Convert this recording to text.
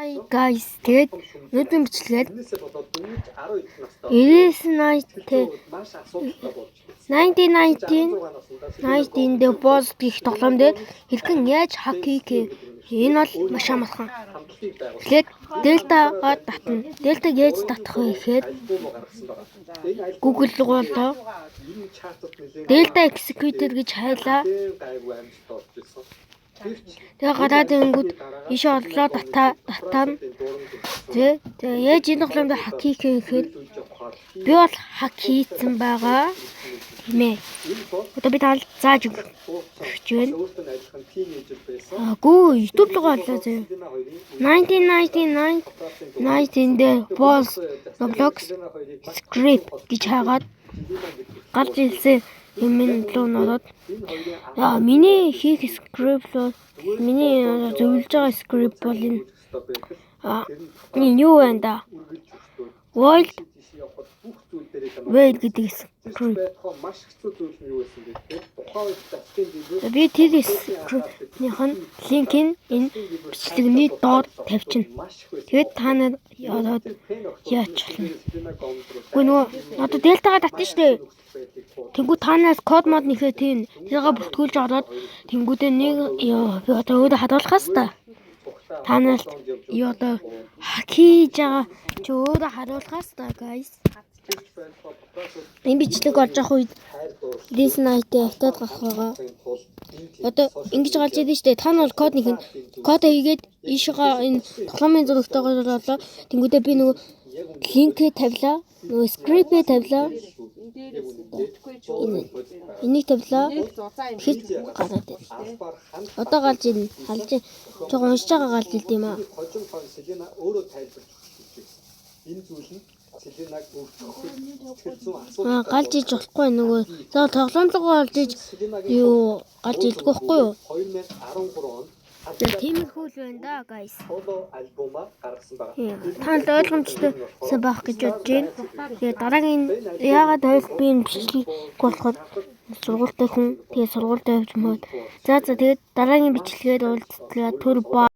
Hi guys, тэгээд өнөөдрийн бичлэгээр 1919 The Boss гэх тоглоом дээр хэрхэн яаж хоккей гэх энэ бол маш амархан. Тэгэхээр Дельтагаа татна. Дельтаг яаж татах вэ гэхээр Google руу болоо Delta Executor гэж хайлаа. Тэгээ гадаад ингүүд иш орлоо татана. Тэгээ яаж энэ тоглоомд хоккей гэхээр би бол хоккей хийсэн байгаа тийм ээ. Одоо би таал зааж өгч байна. Гүү YouTube руу болоо зөө. 1919 The Boss Roblox Script гэж хаагаад гарч ирсэн юм руу нөрөөд миний хийх скрипт бол миний зөвлөж байгаа скрипт бол энэ юу вэ да? World Wide гэдэг скрипт. Би тэр скриптнийх нь линкийг энэ бичлэгний доор тавьчихна. Тэгээд та нар яваад яач болно. Үгүй нөгөө одоо Дельтагаа татна штэ. Тэнгүү танаас код мод нэхээ тийм тэргээ бүртгүүлж ороод тэнгүүдээ нэг би одоо өөрөө хадгалах хэвээр танаас одоо хийж байгаа чи өөрөө харуулах хэвээр guys. Энэ бичлэг олж авах үед this night-тэй автаад гарах байгаа. Одоо ингэж гарч ирдэ штэ. Та нар код нэхэн код хийгээд ийшээ энэ тоглоомын зурагтайгаар болоо тэнгүүдээ би нөгөө линкээ тавилаа. Нөгөө скрипээ тавилаа. Энийг тавилаа. Хэд гараад байна. Одоо гарч ирнэ. Халж жоохон уншиж байгаа гарч ирд юм аа. Энэ зүйл нь Селенаг галж иж болохгүй нөгөө за тоглоом руу галж иж юу галж илдэх байхгүй юу? 2013 тиймэрхүү л байна да guys. Соло альбома гаргасан байгаа. Танд ойлгомжтой байх гэж бодож байна. Тэгээ дараагийн яагаад би энэ бичлэгийг болохоор сургуультай хүн тэгээ сургуультай явж мод. За тэгээд дараагийн бичлэгээр уулзлаа. Түр